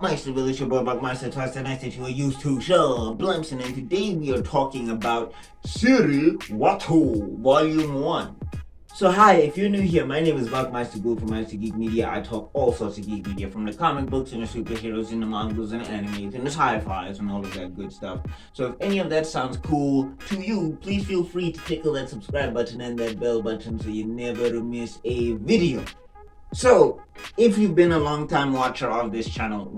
up, Meisterville? It's your boy Buckmeister, twice the nice that you are used to. Sure, Blumpson, and today we are talking about Siri Watu, Volume 1. So hi, if you're new here, my name is Buckmeister Gould from Meister Geek Media. I talk all sorts of geek media, from the comic books and the superheroes and the mangas and the animes and the sci-fis and all of that good stuff. So if any of that sounds cool to you, please feel free to tickle that subscribe button and that bell button so you never miss a video. So, if you've been a long time watcher of this channel,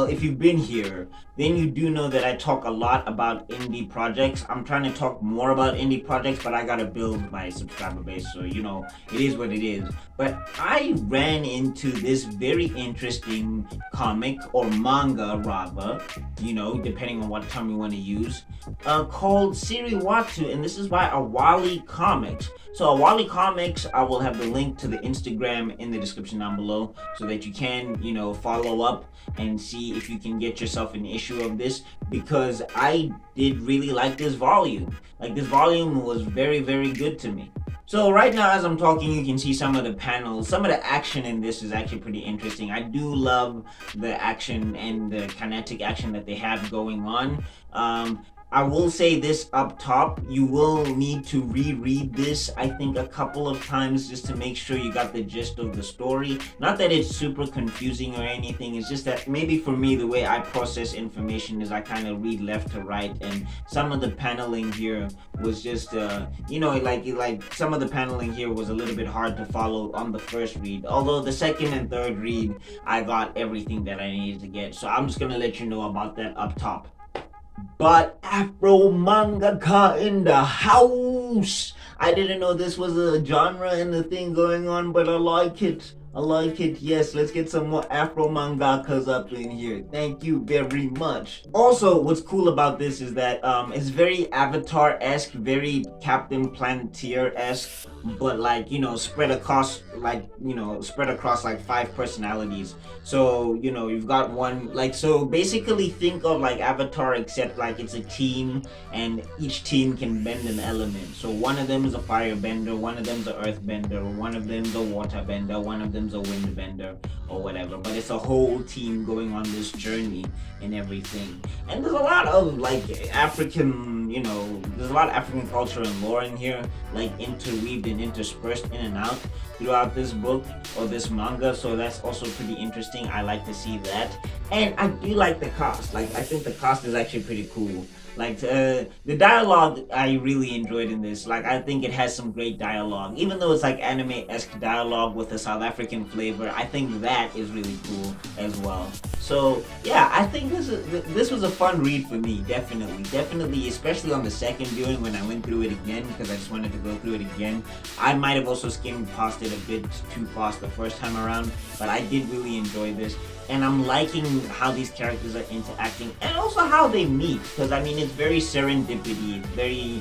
if you've been here, then you do know that I talk a lot about indie projects. I'm trying to talk more about indie projects, but I gotta build my subscriber base, so it is what it is. But I ran into this very interesting comic, or manga rather, depending on what term you want to use, called Siri Watu, and this is by Awali Comics. So Awali Comics, I will have the link to the Instagram in the description down below so that you can, follow up and see if you can get yourself an issue of this, because I did really like this volume. Like, this volume was very, very good to me. So right now, as I'm talking, you can see some of the panels. Some of the action in this is actually pretty interesting. I do love the action and the kinetic action that they have going on. I will say this up top, you will need to reread this, I think, a couple of times just to make sure you got the gist of the story. Not that it's super confusing or anything, it's just that maybe for me, the way I process information is I kind of read left to right, and some of the paneling here was just, like some of the paneling here was a little bit hard to follow on the first read. Although the second and third read, I got everything that I needed to get. So I'm just gonna let you know about that up top. But AFROMANGAKA in the house! I didn't know this was a genre and a thing going on, but I like it. Yes, let's get some more Afro mangakas up in here. Thank you very much. Also, what's cool about this is that it's very Avatar-esque, very Captain Planeteer-esque, but spread across like 5 personalities. So, you've got one, so basically think of like Avatar, except like it's a team and each team can bend an element. So one of them is a firebender, one of them's an earthbender, one of them's a waterbender, one of them's a windbender or whatever. But it's a whole team going on this journey and everything. And there's a lot of African, there's a lot of African culture and lore in here, like interweaved and interspersed in and out throughout this book or this manga, so that's also pretty interesting. I like to see that. And I do like the cast. I think the cast is actually pretty cool. The dialogue I really enjoyed in this. I think it has some great dialogue. Even though it's anime-esque dialogue with a South African flavor, I think that is really cool as well. So yeah, I think this was a fun read for me, definitely, especially on the second viewing when I went through it again, because I just wanted to go through it again. I might have also skimmed past it a bit too fast the first time around, but I did really enjoy this. And I'm liking how these characters are interacting, and also how they meet, because it's very serendipity, it's very,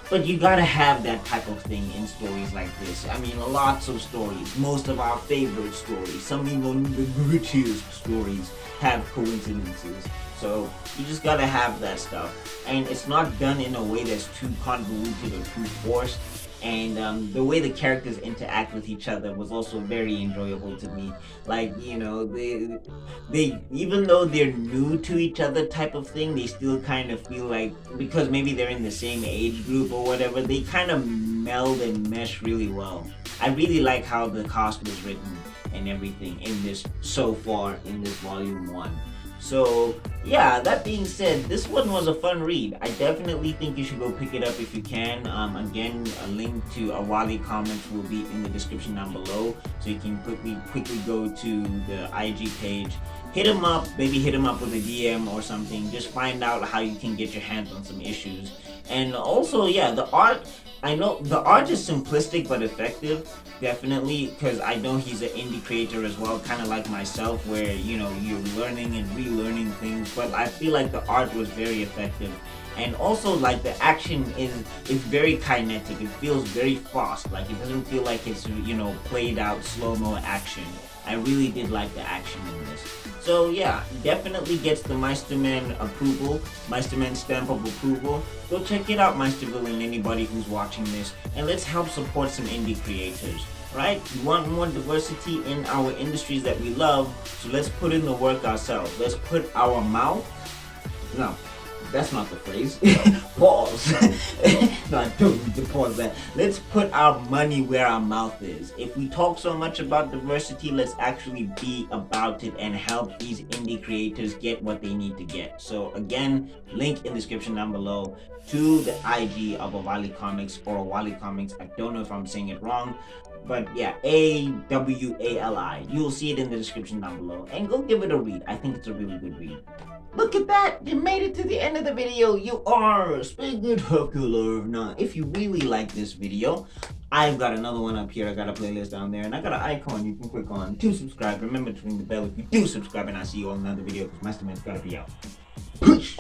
but you gotta have that type of thing in stories like this. Lots of stories, most of our favorite stories, some even the grittiest stories have coincidences. So you just gotta have that stuff, and it's not done in a way that's too convoluted or too forced. And the way the characters interact with each other was also very enjoyable to me. They even though they're new to each other type of thing, they still kind of feel like, because maybe they're in the same age group or whatever, they kind of meld and mesh really well. I really like how the cast was written and everything in this so far in this volume 1. So yeah, that being said, this one was a fun read. I definitely think you should go pick it up if you can. Again, a link to Awali Comics will be in the description down below, so you can quickly go to the IG page, hit him up with a DM or something. Just find out how you can get your hands on some issues. And also, yeah, the art, I know the art is simplistic but effective, definitely, because I know he's an indie creator as well, kind of like myself, where you're learning and relearning things, but I feel like the art was very effective. And also, the action is very kinetic. It feels very fast. It doesn't feel like it's played out slow-mo action. I really did like the action in this. So yeah, definitely gets the Meisterman approval, Meisterman stamp of approval. Go check it out, Meisterville, and anybody who's watching this, and let's help support some indie creators. right? We want more diversity in our industries that we love, so let's put in the work ourselves. Let's put our mouth, no, that's not the phrase. Pause. No, I don't need to pause that. Let's put our money where our mouth is. If we talk so much about diversity, let's actually be about it and help these indie creators get what they need to get. So again, link in the description down below to the IG of Awali Comics or Awali Comics. I don't know if I'm saying it wrong, but yeah, AWALI. You'll see it in the description down below, and go give it a read. I think it's a really good read. Look at that! You made it to the end of the video. You are spectacular. Now, if you really like this video, I've got another one up here. I got a playlist down there, and I got an icon you can click on to subscribe. Remember to ring the bell if you do subscribe, and I'll see you on another video because Meisterman's gotta be out. Push!